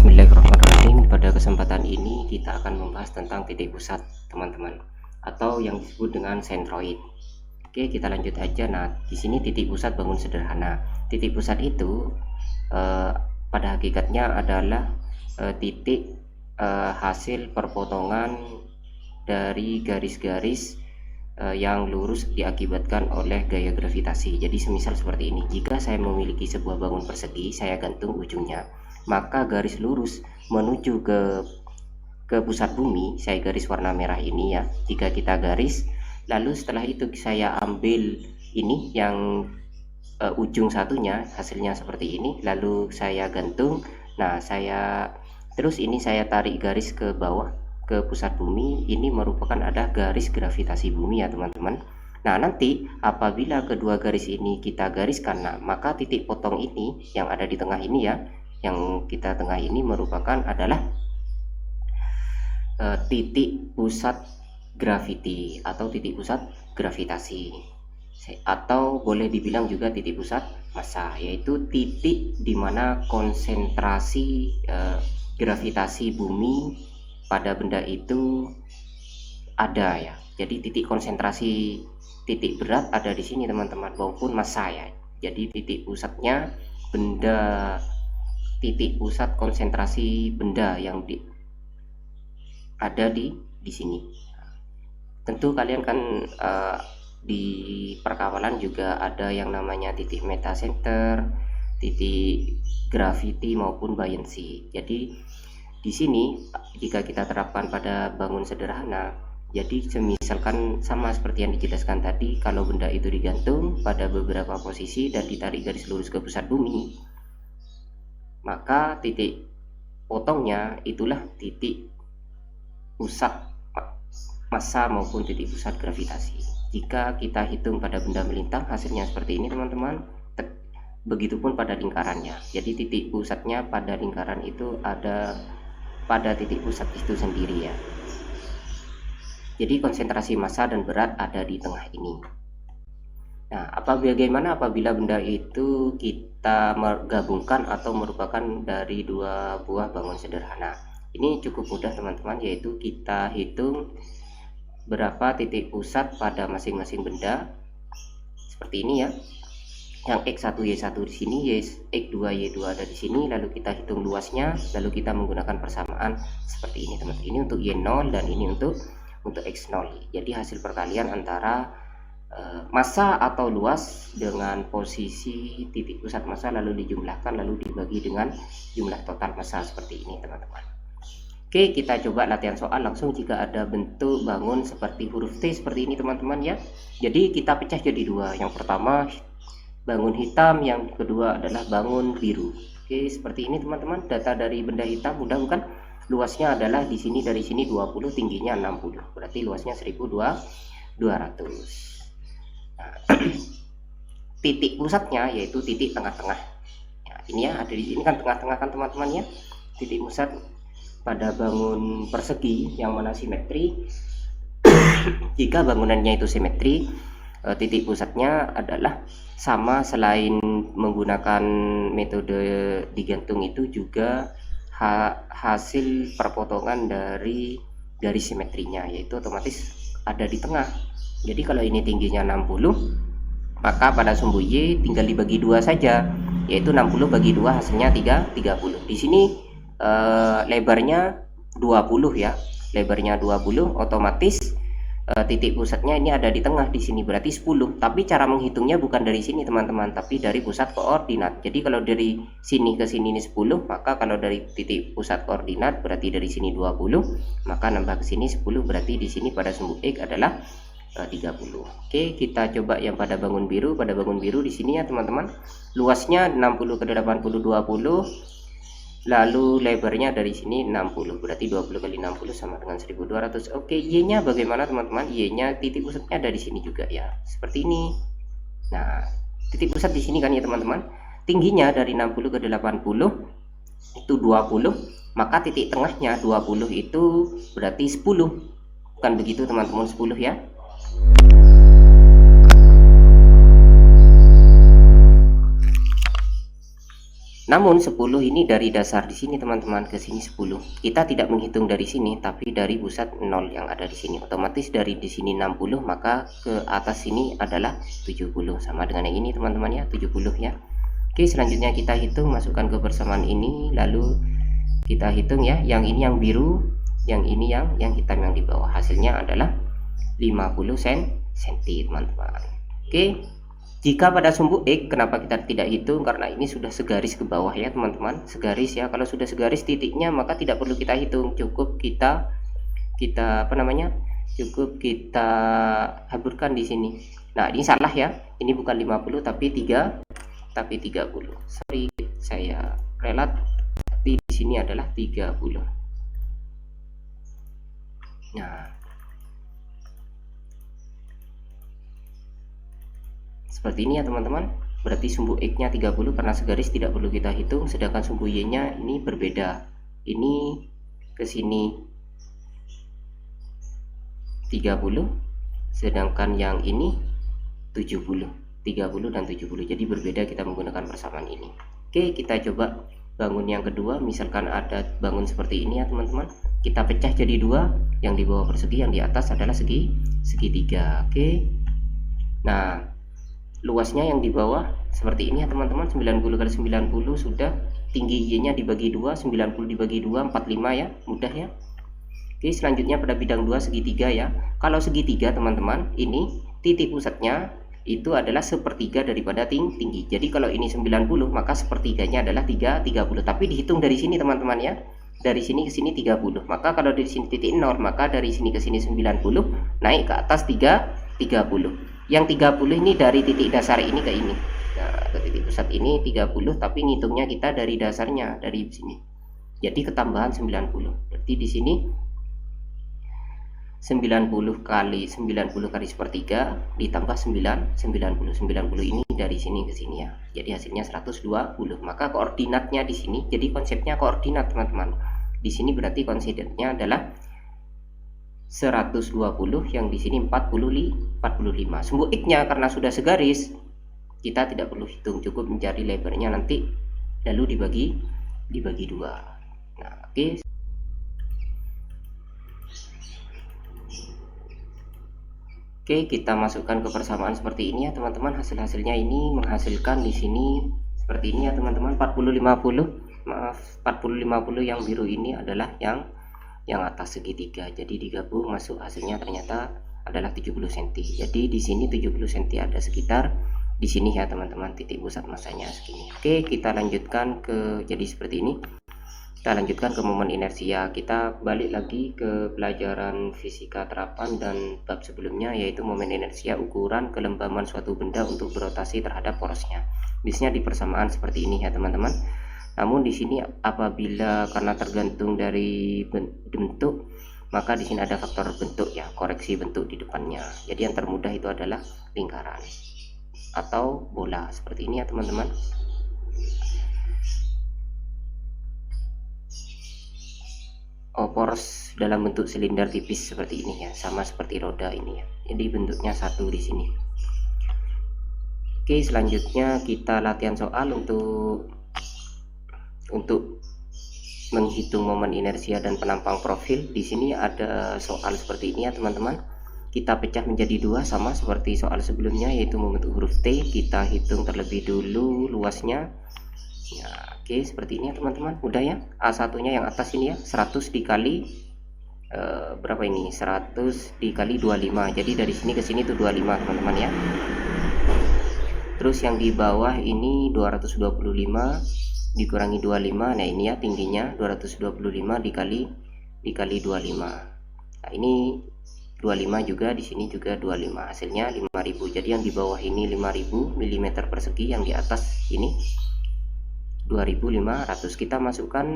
Bismillahirrahmanirrahim. Pada kesempatan ini kita akan membahas tentang titik pusat, teman-teman, atau yang disebut dengan sentroid. Oke, kita lanjut aja. Nah, di sini titik pusat bangun sederhana. Titik pusat itu pada hakikatnya adalah titik hasil perpotongan dari garis-garis yang lurus diakibatkan oleh gaya gravitasi. Jadi semisal seperti ini, jika saya memiliki sebuah bangun persegi, saya gantung ujungnya, maka garis lurus menuju ke pusat bumi, saya garis warna merah ini ya. Jika kita garis, lalu setelah itu saya ambil ini yang ujung satunya, hasilnya seperti ini, lalu saya gantung. Nah, terus ini saya tarik garis ke bawah ke pusat bumi. Ini merupakan ada garis gravitasi bumi ya, teman-teman. Nah, nanti apabila kedua garis ini kita gariskan, nah, maka titik potong ini yang ada di tengah ini ya, yang kita tengah ini merupakan adalah titik pusat gravity atau titik pusat gravitasi, atau boleh dibilang juga titik pusat massa, yaitu titik di mana konsentrasi gravitasi bumi pada benda itu ada ya. Jadi titik konsentrasi titik berat ada di sini, teman-teman, maupun massa ya. Jadi titik pusatnya benda, titik pusat konsentrasi benda yang ada di sini. Tentu kalian kan di perkawalan juga ada yang namanya titik metacenter, titik gravity maupun buoyancy. Jadi di sini jika kita terapkan pada bangun sederhana, jadi semisalkan sama seperti yang dijelaskan tadi, kalau benda itu digantung pada beberapa posisi dan ditarik garis lurus ke pusat bumi, maka titik potongnya itulah titik pusat massa maupun titik pusat gravitasi. Jika kita hitung pada benda melintang, hasilnya seperti ini, teman-teman. Begitupun pada lingkarannya. Jadi titik pusatnya pada lingkaran itu ada pada titik pusat itu sendiri ya. Jadi konsentrasi massa dan berat ada di tengah ini. Nah, bagaimana apabila benda itu kita menggabungkan atau merupakan dari dua buah bangun sederhana? Ini cukup mudah, teman-teman, yaitu kita hitung berapa titik pusat pada masing-masing benda seperti ini ya. Yang X1 Y1 di sini, X2 Y2 ada di sini, lalu kita hitung luasnya, lalu kita menggunakan persamaan seperti ini, teman-teman. Ini untuk Y0 dan ini untuk X0. Jadi hasil perkalian antara massa atau luas dengan posisi titik pusat massa lalu dijumlahkan lalu dibagi dengan jumlah total massa seperti ini, teman-teman. Oke, kita coba latihan soal langsung. Jika ada bentuk bangun seperti huruf T seperti ini, teman-teman ya. Jadi kita pecah jadi dua. Yang pertama bangun hitam, yang kedua adalah bangun biru. Oke, seperti ini, teman-teman. Data dari benda hitam mudah bukan? Luasnya adalah di sini, dari sini 20, tingginya 60. Berarti luasnya 1200. Nah, titik pusatnya yaitu titik tengah-tengah. Ya, ini ya, ada di sini kan tengah-tengah kan, teman-teman ya. Titik pusat pada bangun persegi yang mana simetri. Jika bangunannya itu simetri, titik pusatnya adalah sama. Selain menggunakan metode digantung itu juga hasil perpotongan dari garis simetrinya, yaitu otomatis ada di tengah. Jadi kalau ini tingginya 60, maka pada sumbu Y tinggal dibagi dua saja, yaitu 60 bagi 2 hasilnya 30. Di sini lebarnya 20 ya, lebarnya 20, otomatis titik pusatnya ini ada di tengah di sini, berarti 10. Tapi cara menghitungnya bukan dari sini, teman-teman, tapi dari pusat koordinat. Jadi kalau dari sini ke sini ini 10, maka kalau dari titik pusat koordinat berarti dari sini 20, maka nambah ke sini 10, berarti di sini pada sumbu X adalah 30. Oke, kita coba yang pada bangun biru. Pada bangun biru di sini ya, teman-teman, luasnya 60 ke 80 20, lalu lebarnya dari sini 60, berarti 20 kali 60 sama dengan 1200. Oke, Y-nya bagaimana, teman-teman? Y-nya titik pusatnya ada di sini juga ya, seperti ini. Nah, titik pusat di sini kan ya, teman-teman. Tingginya dari 60 ke 80 itu 20, maka titik tengahnya 20 itu berarti 10. Bukan begitu, teman-teman? 10 ya. Namun 10 ini dari dasar di sini teman-teman ke sini 10. Kita tidak menghitung dari sini tapi dari pusat 0 yang ada di sini. Otomatis dari di sini 60 maka ke atas sini adalah 70. Sama dengan yang ini teman-teman ya, 70 ya. Oke, selanjutnya kita hitung, masukkan ke persamaan ini, lalu kita hitung ya. Yang ini yang biru, yang ini yang hitam yang di bawah. Hasilnya adalah 50 cm teman-teman. Oke. Jika pada sumbu X, kenapa kita tidak hitung? Karena ini sudah segaris ke bawah ya teman-teman, segaris ya. Kalau sudah segaris titiknya maka tidak perlu kita hitung, cukup kita apa namanya? Cukup kita haburkan di sini. Nah, ini salah ya. Ini bukan 50 tapi 30. Sorry, saya relat. Di sini adalah 30. Nah, seperti ini ya teman-teman. Berarti sumbu X nya 30 karena segaris tidak perlu kita hitung, sedangkan sumbu Y nya ini berbeda. Ini ke sini 30, sedangkan yang ini 70. 30 dan 70. Jadi berbeda, kita menggunakan persamaan ini. Oke, kita coba bangun yang kedua. Misalkan ada bangun seperti ini ya teman-teman. Kita pecah jadi dua, yang di bawah persegi, yang di atas adalah segitiga. Oke. Nah, luasnya yang di bawah seperti ini ya teman-teman, 90 kali 90 sudah. Tinggi Y nya dibagi 2, 90 dibagi 2, 45 ya, mudah ya. Oke, selanjutnya pada bidang 2 segitiga ya. Kalau segitiga teman-teman, ini titik pusatnya itu adalah sepertiga daripada tinggi. Jadi kalau ini 90 maka sepertiganya adalah 30. Tapi dihitung dari sini teman-teman ya. Dari sini ke sini 30. Maka kalau dari sini titik 0, maka dari sini ke sini 90, naik ke atas 30. Yang 30 ini dari titik dasar ini ke ini. Nah, ke titik pusat ini 30, tapi ngitungnya kita dari dasarnya, dari sini. Jadi ketambahan 90. Berarti di sini 90 kali sepertiga ditambah 90 ini dari sini ke sini ya. Jadi hasilnya 120. Maka koordinatnya di sini, jadi konsepnya koordinat teman-teman. Di sini berarti koordinatnya adalah 120, yang di sini 45. Sumbu X-nya karena sudah segaris, kita tidak perlu hitung, cukup mencari lebarnya nanti lalu dibagi 2. Nah, oke. Oke, kita masukkan ke persamaan seperti ini ya teman-teman. Hasilnya ini menghasilkan di sini seperti ini ya teman-teman. 40-50. Maaf, 40-50 yang biru ini adalah yang atas segitiga. Jadi digabung masuk hasilnya ternyata adalah 70 cm. Jadi di sini 70 cm ada sekitar di sini ya teman-teman, titik pusat masanya segini. Oke, kita lanjutkan ke, jadi seperti ini. Kita lanjutkan ke momen inersia. Kita balik lagi ke pelajaran fisika terapan dan bab sebelumnya, yaitu momen inersia, ukuran kelembaban suatu benda untuk berotasi terhadap porosnya. Biasanya di persamaan seperti ini ya teman-teman. Namun di sini apabila karena tergantung dari bentuk, maka di sini ada faktor bentuk ya, koreksi bentuk di depannya. Jadi yang termudah itu adalah lingkaran atau bola seperti ini ya teman-teman. Poros dalam bentuk silinder tipis seperti ini ya, sama seperti roda ini ya. Jadi bentuknya satu di sini. Oke, selanjutnya kita latihan soal untuk menghitung momen inersia dan penampang profil. Di sini ada soal seperti ini ya teman-teman. Kita pecah menjadi dua sama seperti soal sebelumnya, yaitu membentuk huruf T. Kita hitung terlebih dulu luasnya. Ya, oke, seperti ini ya teman-teman, mudah ya. A1 nya yang atas ini ya, 100 dikali berapa ini, 100 dikali 25. Jadi dari sini ke sini itu 25 teman-teman ya. Terus yang di bawah ini 225 dikurangi 25. Nah ini ya tingginya 225 dikali 25. Nah ini 25 juga, di sini juga 25, hasilnya 5000. Jadi yang di bawah ini 5000 mm persegi, yang di atas ini 2500. Kita masukkan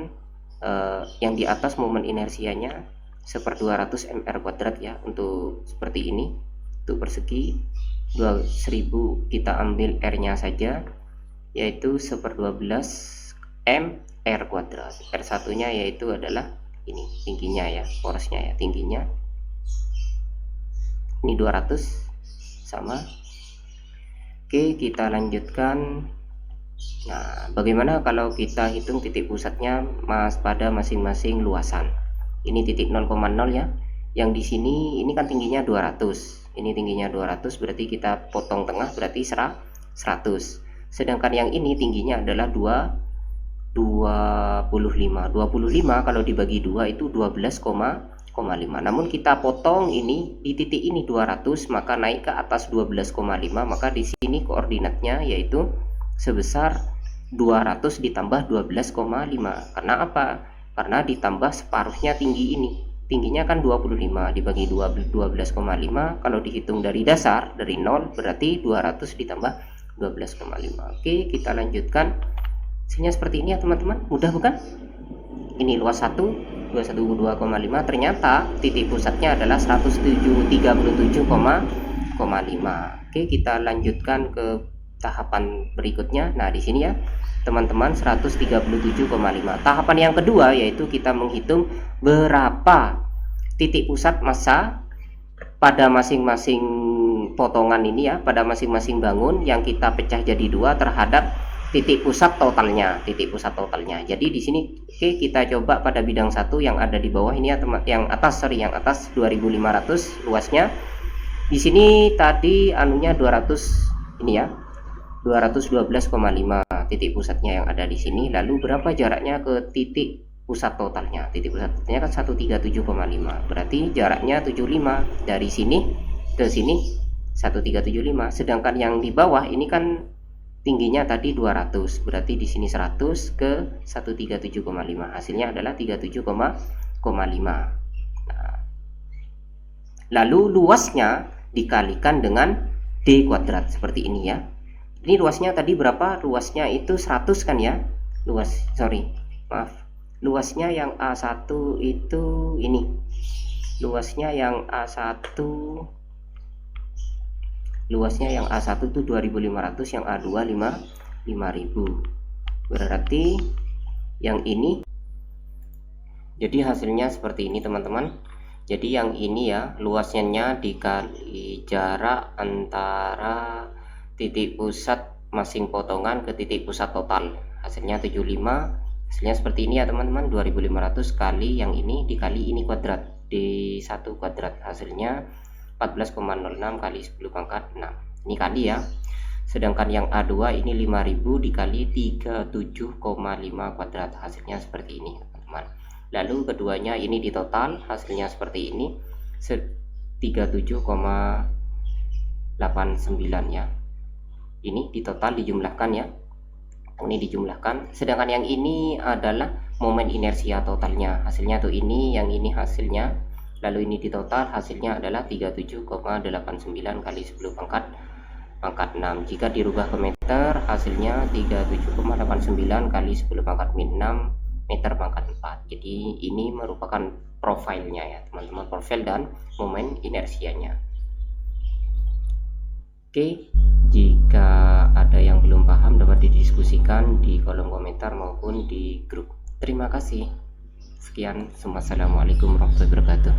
yang di atas momen inersianya 1/200 m², ya, untuk seperti ini. Untuk persegi 1000 kita ambil R nya saja, yaitu 1/12 m². R1 nya yaitu adalah ini tingginya ya, porosnya ya, tingginya ini 200 sama. Oke, kita lanjutkan Nah, bagaimana kalau kita hitung titik pusatnya pada masing-masing luasan? Ini titik 0,0 ya. Yang di sini ini kan tingginya 200. Ini tingginya 200 berarti kita potong tengah berarti 100. Sedangkan yang ini tingginya adalah 25. 25 kalau dibagi 2 itu 12,5. Namun kita potong ini di titik ini 200, maka naik ke atas 12,5, maka di sini koordinatnya yaitu sebesar 200 ditambah 12,5. Karena apa? Karena ditambah separuhnya tinggi ini. Tingginya kan 25 dibagi 12,5. Kalau dihitung dari dasar, dari 0, berarti 200 ditambah 12,5. Oke, kita lanjutkan. Hasilnya seperti ini ya teman-teman. Mudah bukan? Ini luas 1, 212,5. Ternyata titik pusatnya adalah 137,5. Oke, kita lanjutkan ke tahapan berikutnya. Nah, di sini ya teman-teman 137,5. Tahapan yang kedua yaitu kita menghitung berapa titik pusat massa pada masing-masing potongan ini ya, pada masing-masing bangun yang kita pecah jadi 2 terhadap titik pusat totalnya, Jadi di sini oke, kita coba pada bidang 1 yang ada di bawah ini ya teman, yang atas 2500 luasnya. Di sini tadi anunya 200 ini ya. 212,5 titik pusatnya yang ada di sini. Lalu berapa jaraknya ke titik pusat totalnya? Titik pusat totalnya kan 137,5. Berarti jaraknya 75 dari sini ke sini 1375. Sedangkan yang di bawah ini kan tingginya tadi 200. Berarti di sini 100 ke 137,5. Hasilnya adalah 37,5. Nah, lalu luasnya dikalikan dengan D kuadrat seperti ini ya. Ini luasnya tadi berapa? Luasnya itu 100 kan ya? Luasnya yang A1 itu ini. Luasnya yang A1 itu 2500, yang A2 5000. Berarti yang ini, jadi hasilnya seperti ini teman-teman. Jadi yang ini ya, luasnya dikali jarak antara titik pusat masing potongan ke titik pusat total, hasilnya 75. Hasilnya seperti ini ya teman-teman, 2500 kali yang ini dikali ini kuadrat, D1 kuadrat, hasilnya 14,06 kali 10 pangkat 6. Ini kali ya. Sedangkan yang A2 ini 5000 dikali 37,5 kuadrat, hasilnya seperti ini teman-teman. Lalu keduanya ini di total, hasilnya seperti ini, 37,89 ya. Ini di total dijumlahkan ya, ini dijumlahkan. Sedangkan yang ini adalah momen inersia totalnya, hasilnya tuh ini, yang ini hasilnya. Lalu ini di total hasilnya adalah 37,89 kali 10 pangkat 6. Jika dirubah ke meter, hasilnya 37,89 kali 10 pangkat min 6 meter pangkat 4. Jadi ini merupakan profilnya ya teman-teman, profil dan momen inersianya. Oke, jika ada yang belum paham dapat didiskusikan di kolom komentar maupun di grup. Terima kasih. Sekian, assalamualaikum warahmatullahi wabarakatuh.